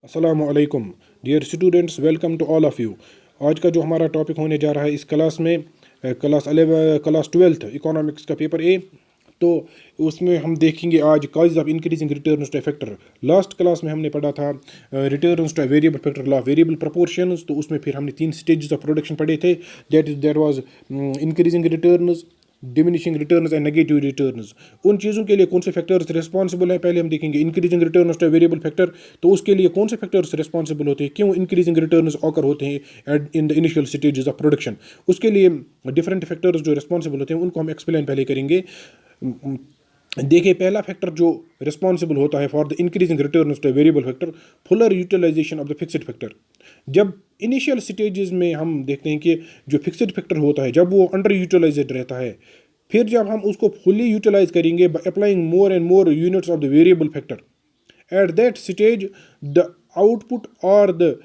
अस्सलामु अलैकुम dear students, welcome to all of you. आज का जो हमारा टॉपिक होने जा रहा है इस क्लास में क्लास 12th इकोनॉमिक्स का पेपर ए। तो उसमें हम देखेंगे आज causes of increasing returns two factor. Last class में हमने पढ़ा था returns to variable factor, law of variable proportions. तो उसमें फिर हमने 3 स्टेजेस ऑफ प्रोडक्शन पढ़े थे। There was increasing returns, diminishing returns and negative returns. उन चीज़ों के लिए कौन से फैक्टर्स रिस्पॉन्सिबल हैं पहले हम देखेंगे। Increasing returns to variable factor, तो उसके लिए कौन से फैक्टर्स रिस्पॉन्सिबल होते हैं, क्यों इंक्रीजिंग रिटर्न्स ऑकर होते हैं इन the initial stages of production. उसके लिए डिफरेंट फैक्टर्स जो रिस्पॉन्सिबल होते हैं उनको हम एक्सप्लेन पहले करेंगे। देखिए, पहला फैक्टर जो रिस्पॉन्सिबल होता है for the increasing returns to variable factor, fuller utilisation of the fixed factor. जब इनिशियल स्टेजेस में हम देखते हैं कि जो फिक्स्ड फैक्टर होता है जब वो अंडर यूटिलाइज्ड रहता है, फिर जब हम उसको फुली यूटिलाइज करेंगे by applying more and more units of the variable factor, at that stage the output or the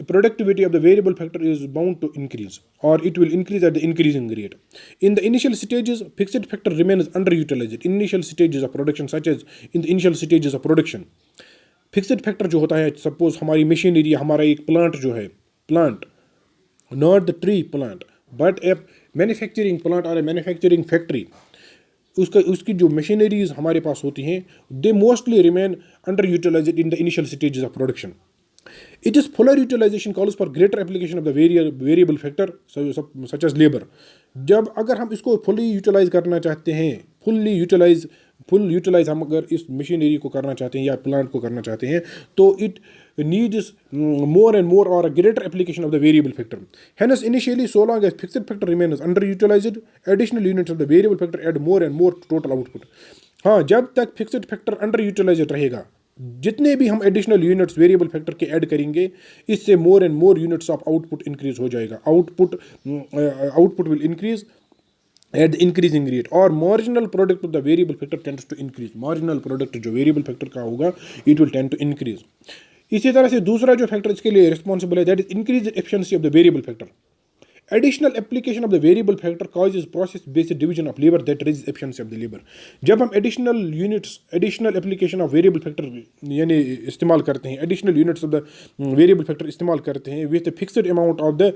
productivity of the variable factor is bound to increase, or it will increase at the increasing rate. In the initial stages fixed factor remains underutilized. In initial stages of production, such as in the initial stages of production, fixed factor जो होता है, suppose हमारी machinery, हमारा एक plant जो है, plant not the tree plant but A manufacturing plant और ए manufacturing factory, उसकी जो मशीनरीज हमारे पास होती हैं, they mostly remain under utilised in the initial stages of production. It is fuller utilization calls for greater application of the variable factor such as labor. जब अगर हम इसको फुली यूटिलाइज करना चाहते हैं, फुल यूटिलाइज हम अगर इस मशीनरी को करना चाहते हैं या प्लांट को करना चाहते हैं, तो it needs more and more or a greater application of the variable factor. Hence, initially, so long as fixed factor remains underutilized, additional units of the variable factor add more and more to total output. हाँ, जब तक fixed factor under utilised रहेगा, जितने भी हम additional units variable factor के add करेंगे, इससे more and more units of output increase हो जाएगा. Output will increase at the increasing rate, और marginal product of the variable factor tends to increase. marginal product जो वेरिएबल फैक्टर का होगा, it will tend to increase. इसी तरह से दूसरा जो फैक्टर इसके लिए रिस्पॉन्सिबल है, that is increase efficiency of the variable factor. Additional application of the variable factor causes process based division of labour that raise efficiency of the labour. जब हम additional application of variable factor यानी इस्तेमाल करते हैं, additional units of the variable factor इस्तेमाल करते हैं with fixed amount of the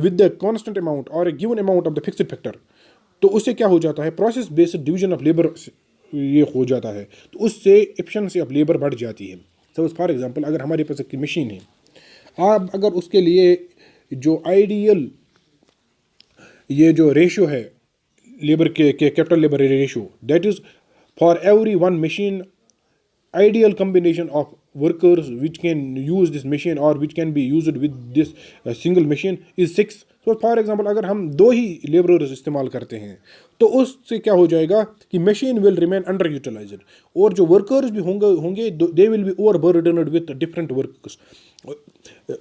with the constant amount और given amount of the fixed factor, तो उससे क्या हो जाता है, process based division of labour ये हो जाता है. तो उससे एफिशिएंसी ऑफ लेबर बढ़ जाती है. सपोज फॉर एग्जांपल, अगर हमारे पास एक मशीन है, आप अगर उसके लिए जो आइडियल ये जो रेशियो है लेबर के capital labour ratio, that is for every one machine ideal combination of workers which can use this machine or which can be used with this single machine is 6. So for example, अगर हम 2 ही labourers इस्तेमाल करते हैं, तो उससे क्या हो जाएगा कि machine will remain under utilised, और जो वर्कर्स भी होंगे they will be overburdened with different workers.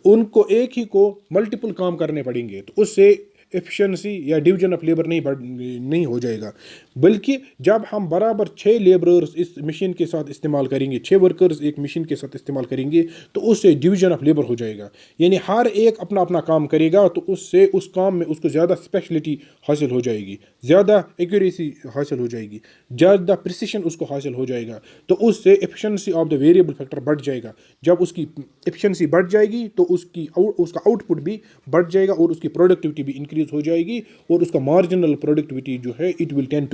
उनको एक ही को मल्टीपल काम करने पड़ेंगे, तो उससे एफिशिएंसी या डिवीजन ऑफ लेबर नहीं हो जाएगा. बल्कि जब हम बराबर 6 लेबरर्स इस मशीन के साथ इस्तेमाल करेंगे, 6 वर्कर्स एक मशीन के साथ इस्तेमाल करेंगे, तो उससे डिवीजन ऑफ लेबर हो जाएगा. यानी हर एक अपना अपना काम करेगा, तो उससे उस काम में उसको ज़्यादा स्पेशलिटी हासिल हो जाएगी, ज़्यादा एक्यूरेसी हासिल हो जाएगी, ज़्यादा प्रिसिशन उसको हासिल हो जाएगा. तो उससे efficiency of the variable factor बढ़ जाएगा. जब उसकी एफिशिएंसी बढ़ जाएगी, तो उसका आउटपुट भी बढ़ जाएगा और उसकी प्रोडक्टिविटी भी इंक्रीज हो जाएगी, और उसका मार्जिनल प्रोडक्टिविटी जो है it will tend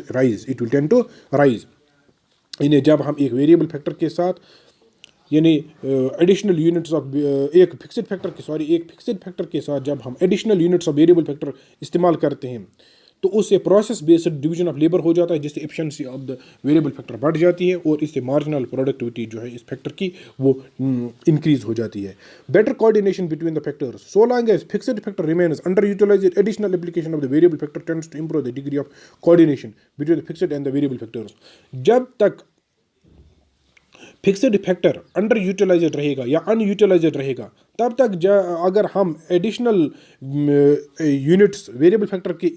to rise. इन्हें जब हम एक वेरिएबल फैक्टर के साथ यानी एडिशनल यूनिट्स ऑफ एक फिक्स्ड फैक्टर के साथ जब हम additional units of variable factor इस्तेमाल करते हैं, तो उससे process based division of labour हो जाता है, जिससे efficiency of the variable factor बढ़ जाती है, और इससे मार्जिनल प्रोडक्टिविटी जो है इस फैक्टर की वो इंक्रीज हो जाती है. Better coordination between the factors, so long as fixed factor remains under utilised, additional application of the variable factor tends to improve the degree of coordination between the fixed and the variable factors. जब तक fixed factor under utilised रहेगा या unutilised रहेगा, तब तक अगर हम additional units variable factor की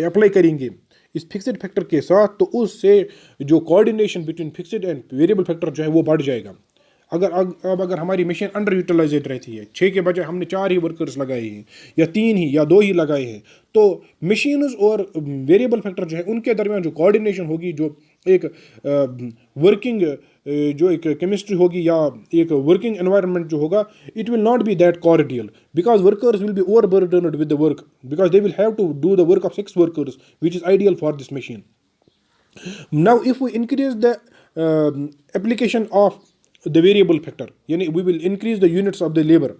अप्लाई करेंगे इस फिक्स्ड फैक्टर के साथ, तो उससे जो coordination between fixed and variable factor जो है वो बढ़ जाएगा. अगर हमारी मशीन अंडर यूटिलाइज्ड रहती है, 6 के बजाय हमने 4 ही वर्कर्स लगाए हैं या 3 ही या 2 ही लगाए हैं, तो मशीन्स और वेरिएबल फैक्टर जो है उनके दरमियान जो कोऑर्डिनेशन होगी, जो एक वर्किंग जो एक केमिस्ट्री होगी या एक वर्किंग एनवायरनमेंट जो होगा, it will not be that cordial because workers will be overburdened with the work because they will have to do the work of 6 workers which is ideal for this machine. Now if we increase the application of the variable factor, yani we will increase the units of the labor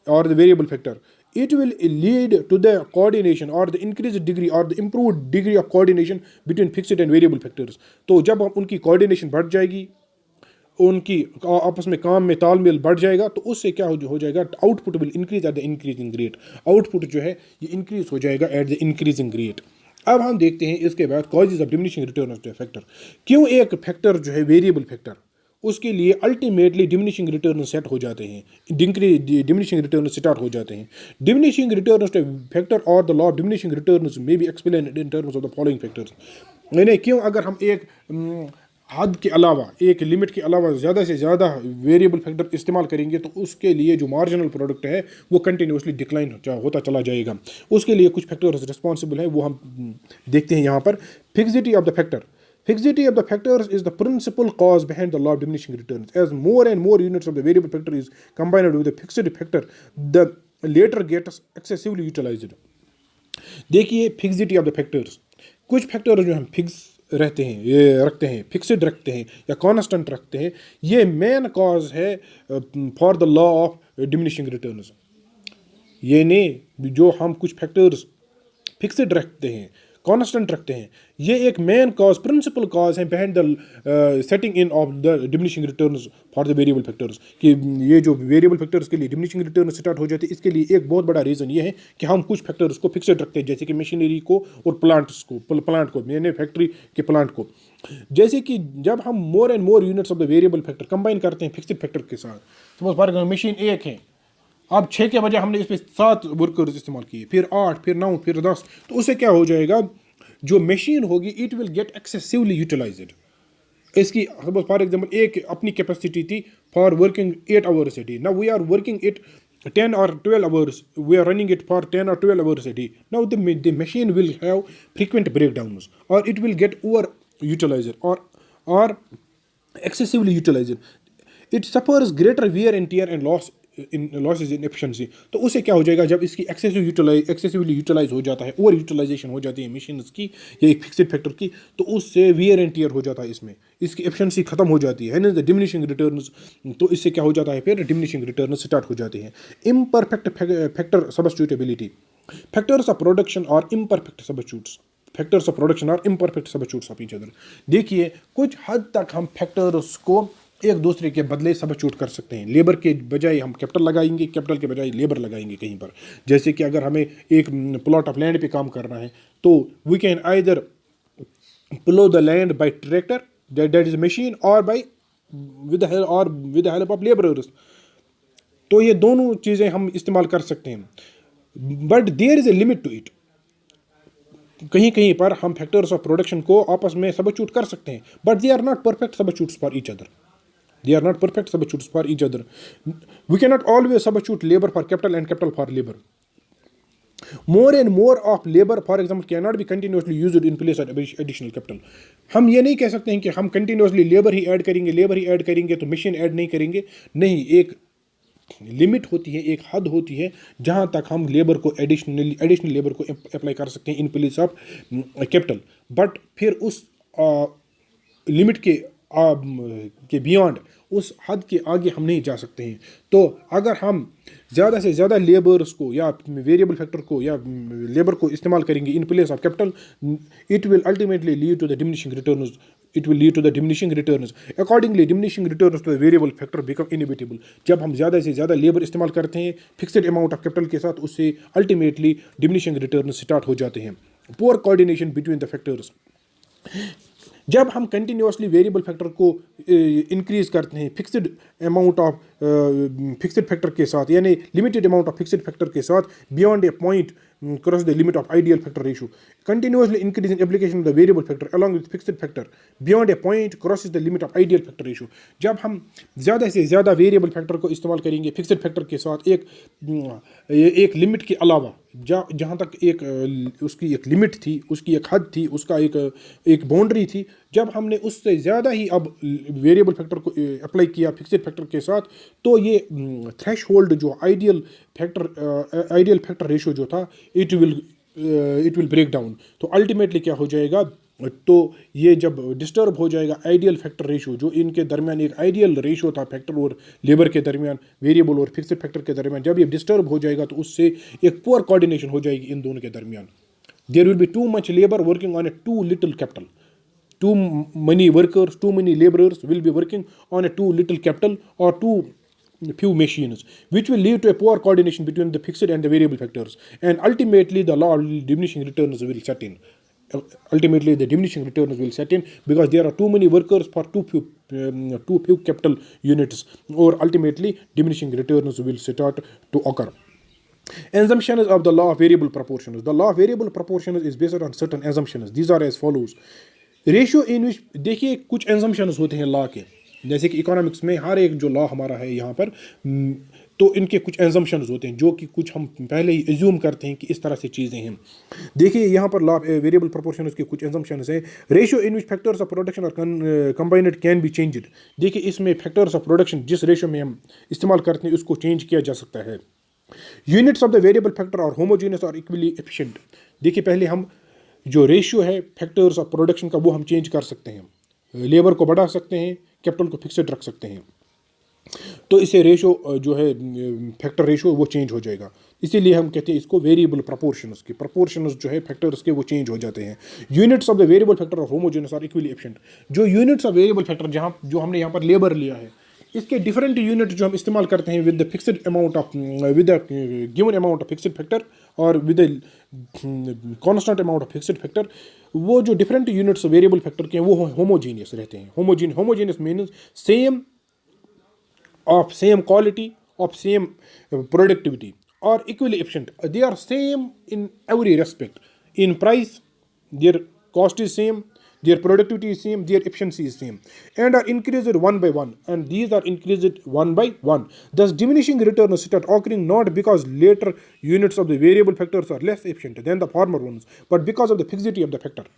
or the variable factor, it will lead to the coordination or the increased degree or the improved degree of coordination between fixed and variable factors. तो जब हम उनकी coordination बढ़ जाएगी, उनकी आपस में काम में तालमेल बढ़ जाएगा, तो उससे क्या हो जाएगा, output will increase at the increasing rate. Output जो है ये इंक्रीज हो जाएगा एट द इंक्रीजिंग रेट. अब हम देखते हैं इसके बाद causes of diminishing return of the factor. क्यों एक फैक्टर जो है वेरिएबल फैक्टर, उसके लिए अल्टीमेटली डिमिनिशिंग रिटर्न सेट हो जाते हैं, डिमिनिशिंग रिटर्न स्टार्ट हो जाते हैं. Diminishing return of the factor और the law of diminishing return may be explained in terms of the following factors. यानी क्यों अगर हम एक हद के अलावा, एक लिमिट के अलावा ज़्यादा से ज़्यादा वेरिएबल फैक्टर इस्तेमाल करेंगे तो उसके लिए जो मार्जिनल प्रोडक्ट है वो कंटिन्यूसली डिक्लाइन होता चला जाएगा. उसके लिए कुछ फैक्टर्स रिस्पॉन्सिबल हैं, वो हम देखते हैं यहाँ पर. Fixity of the factor. Fixity of the factors is the principal cause behind the law of diminishing returns. As more and more units of the variable factor is combined with the fixed factor, the later gets excessively utilized. देखिए fixity of the factors, कुछ factor जो हम fix रहते हैं, ये रखते हैं, fixed रखते हैं या कांस्टेंट रखते हैं, ये मेन कॉज है for the law of diminishing returns. ये नहीं जो हम कुछ फैक्टर्स फिक्स्ड रखते हैं, कांस्टेंट रखते हैं, ये एक मेन कॉज, प्रिंसिपल कॉज है behind the setting in of the diminishing returns for the variable factors. कि ये जो वेरिएबल फैक्टर्स के लिए डिमिनिशिंग रिटर्न स्टार्ट हो जाती है, इसके लिए एक बहुत बड़ा रीज़न ये है कि हम कुछ फैक्टर्स को फिक्स्ड रखते हैं, जैसे कि मशीनरी को और प्लांट को यानी फैक्ट्री के प्लांट को. जैसे कि जब हम more and more units of the variable factor combine करते हैं फिक्स्ड फैक्टर के साथ, सपोज फॉर एग्जाम्पल मशीन एक है, अब 6 के बजाय हमने इस पर 7 वर्कर्स इस्तेमाल किए, फिर 8, फिर 9, फिर 10, तो उससे क्या हो जाएगा, जो मशीन होगी it will get excessively utilised. इसकी फॉर एग्जांपल एक अपनी कैपेसिटी थी for working 8 hours a day, now we are working it 10 or 12 hours, we are running it for 10 or 12 hours a day. Now the machine will have frequent breakdowns or it will get over utilized or excessively utilized. It suffers greater wear and tear and losses in efficiency. तो उससे क्या हो जाएगा, जब इसकी excessively utilise हो जाता है, ओवर यूटिलाइजेशन हो जाती है मशीन्स की या एक फिक्स्ड फैक्टर की, तो उससे वियर एंड टियर हो जाता है, इसमें इसकी एफिशिएंसी खत्म हो जाती है ना, डिमिनिशिंग रिटर्न्स. तो इससे क्या हो जाता है, फिर डिमिनिशिंग रिटर्न्स स्टार्ट हो जाते हैं. Imperfect factor substitutability. Factors of production और imperfect substitutes, factors of production और imperfect substitutes of each other. देखिए कुछ हद तक हम फैक्टर्स को एक दूसरे के बदले सब्स्टिट्यूट कर सकते हैं. लेबर के बजाय हम कैपिटल लगाएंगे, कैपिटल के बजाय लेबर लगाएंगे कहीं पर. जैसे कि अगर हमें एक प्लॉट ऑफ लैंड पे काम करना है, तो we can either plough the land by tractor, that is machine, और by with the help of labourers. तो ये दोनों चीज़ें हम इस्तेमाल कर सकते हैं, but there is a limit to it. कहीं कहीं पर हम फैक्टर्स ऑफ प्रोडक्शन को आपस में सब्स्टिट्यूट कर सकते हैं, but they are not perfect substitutes for each other. They are not perfect substitutes for each other. We cannot always substitute labor for capital and capital for labor. More and more of labor, for example, cannot be continuously used in place of additional capital. हम ये नहीं कह सकते हैं कि हम continuously labor ही add करेंगे तो machine ऐड नहीं करेंगे. नहीं, एक लिमिट होती है, एक हद होती है जहाँ तक हम लेबर को एडिशनल लेबर को अप्लाई कर सकते हैं इन प्लेस ऑफ कैपिटल. बट फिर उस लिमिट के बियॉन्ड, उस हद के आगे हम नहीं जा सकते हैं. तो अगर हम ज़्यादा से ज़्यादा लेबर्स को या वेरिएबल फैक्टर को या लेबर को इस्तेमाल करेंगे in place of capital, it will ultimately lead to the diminishing returns. Accordingly, diminishing returns to the variable factor become inevitable. जब हम ज़्यादा से ज़्यादा लेबर इस्तेमाल करते हैं फिक्स्ड अमाउंट ऑफ कैपिटल के साथ, उससे अल्टीमेटली डिमिनिशिंग रिटर्न्स स्टार्ट हो जाते हैं. Poor coordination between the factors. जब हम कंटिन्यूसली वेरिएबल फैक्टर को इंक्रीज करते हैं fixed amount of fixed factor के साथ, यानी limited amount of fixed factor के साथ, beyond A point cross the limit of ideal factor ratio. Continuously increasing application of the variable factor along with fixed factor beyond A point crosses the limit of ideal factor ratio. जब हम ज़्यादा से ज़्यादा variable factor को इस्तेमाल करेंगे fixed factor के साथ एक लिमिट के अलावा, जहाँ तक उसकी एक लिमिट थी, उसकी एक हद थी, उसका एक बाउंड्री थी, जब हमने उससे ज़्यादा ही अब वेरिएबल फैक्टर को अप्लाई किया फिक्स्ड फैक्टर के साथ, तो ये थ्रेश होल्ड जो आइडियल फैक्टर रेशो जो था, इट विल ब्रेक डाउन। तो अल्टीमेटली क्या हो जाएगा, तो ये जब डिस्टर्ब हो जाएगा आइडियल फैक्टर रेशो, जो इनके दरमियान एक आइडियल रेशो था फैक्टर और लेबर के दरमियान, वेरिएबल और फिक्स्ड फैक्टर के दरमियान, जब ये डिस्टर्ब हो जाएगा तो उससे एक पुअर कोऑर्डिनेशन हो जाएगी इन दोनों के दरमियान। There will be too much labour working on a too little capital, too many workers, too many laborers will be working on a too little capital or too few machines, which will lead to a poor coordination between the fixed and the variable factors, and ultimately the law of diminishing returns will set in. Ultimately the diminishing returns will set in because there are too many workers for too few capital units, or ultimately diminishing returns will start to occur. Assumptions of the law of variable proportions. The law of variable proportions is based on certain assumptions. These are as follows. Ratio in which, देखिए कुछ assumptions होते हैं law के, जैसे कि economics में हर एक जो लॉ हमारा है यहाँ पर, तो इनके कुछ एजम्पशंस होते हैं जो कि कुछ हम पहले ही एज्यूम करते हैं कि इस तरह से चीज़ें हैं। देखिए यहाँ पर लॉ वेरिएबल प्रोपोर्शंस के कुछ एजम्पशंस हैं। Ratio in which factors of production और कंबाइंड कैन बी चेंज्ड। देखिए इसमें फैक्टर्स ऑफ प्रोडक्शन जिस रेशियो में हम इस्तेमाल करते हैं उसको चेंज किया जा सकता है। Units of the variable factor और होमोजीनियस और इक्वली एफिशिएंट। देखिए पहले हम जो रेशियो है फैक्टर्स ऑफ प्रोडक्शन का वो हम चेंज कर सकते हैं, लेबर को बढ़ा सकते हैं, कैपिटल को फिक्स्ड रख सकते हैं, तो इससे रेशियो जो है फैक्टर रेशियो वो चेंज हो जाएगा। इसीलिए हम कहते हैं इसको वेरिएबल प्रोपोर्शंस के प्रोपोर्शंस जो है फैक्टर्स के वो चेंज हो जाते हैं। Units of the variable factor of homogeneous और इक्वली एफिशिएंट। जो यूनिट्स ऑफ वेरिएबल फैक्टर जहाँ जो हमने यहाँ पर लेबर लिया है, इसके डिफरेंट यूनिट जो हम इस्तेमाल करते हैं with the fixed amount of with the given amount of fixed factor और with the constant amount of fixed factor, वो जो डिफरेंट यूनिट्स वेरिएबल फैक्टर के हैं वो होमोजीनियस रहते हैं। Homogeneous means same of same quality, of same productivity, or equally efficient. They are same in every respect. In price, their cost is same, their productivity is same, their efficiency is same, and are increased one by one. And these are increased one by one. Thus, diminishing returns start occurring not because later units of the variable factors are less efficient than the former ones, but because of the fixity of the factor.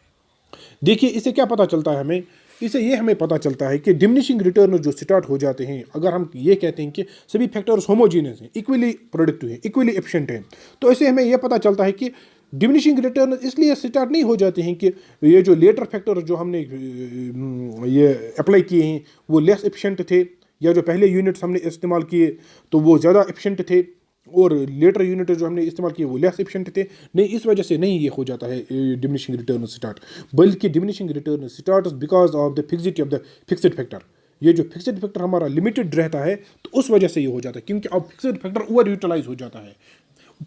देखिए इससे क्या पता चलता है हमें, इससे ये हमें पता चलता है कि डिमिनिशिंग रिटर्न जो स्टार्ट हो जाते हैं, अगर हम ये कहते हैं कि सभी फैक्टर्स होमोजीनियस हैं, इक्वली प्रोडक्टिव हैं, इक्वली एफिशिएंट हैं, तो इससे हमें यह पता चलता है कि डिमिनिशिंग रिटर्न इसलिए स्टार्ट नहीं हो जाते हैं कि ये जो लेटर फैक्टर जो हमने ये अप्लाई किए हैं वो लेस एफिशिएंट थे, या जो पहले यूनिट्स हमने इस्तेमाल किए तो वो ज़्यादा एफिशिएंट थे और लेटर यूनिट जो हमने इस्तेमाल किए वो लेस एफिशिएंट थे। नहीं, इस वजह से नहीं ये हो जाता है डिमिनिशिंग रिटर्न स्टार्ट, बल्कि diminishing return start because of the fixity of the fixed factor. ये जो फिक्स्ड फैक्टर हमारा लिमिटेड रहता है तो उस वजह से ये हो जाता है, क्योंकि अब फिक्स्ड फैक्टर ओवर यूटिलाइज हो जाता है,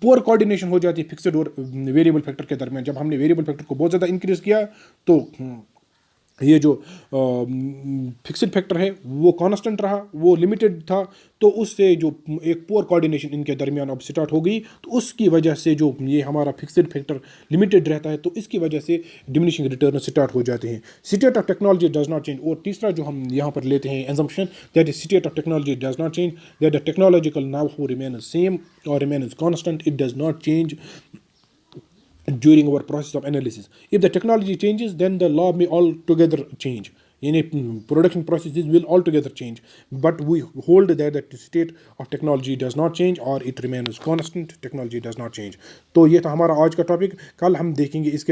पुअर कोऑर्डिनेशन हो जाती है फिक्स्ड और वेरिएबल फैक्टर के दरमियान। जब हमने वेरिएबल फैक्टर को बहुत ज़्यादा इंक्रीज किया तो ये जो फिक्स्ड फैक्टर है वो कांस्टेंट रहा, वो लिमिटेड था, तो उससे जो एक पुअर कोऑर्डिनेशन इनके दरमियान अब स्टार्ट हो गई, तो उसकी वजह से जो ये हमारा फिक्स्ड फैक्टर लिमिटेड रहता है तो इसकी वजह से डिमिनिशिंग रिटर्न स्टार्ट हो जाते हैं। State of technology does not change. और तीसरा जो हम यहाँ पर लेते हैं assumption, that is state of technology does not change, that the technological now remain same और remain constant, it does not change during our process of analysis. If the technology changes, then the law may altogether change. Any production processes will altogether change. But we hold that the state of technology does not change or it remains constant. Technology does not change. तो ये था हमारा आज का topic. कल हम देखेंगे इसके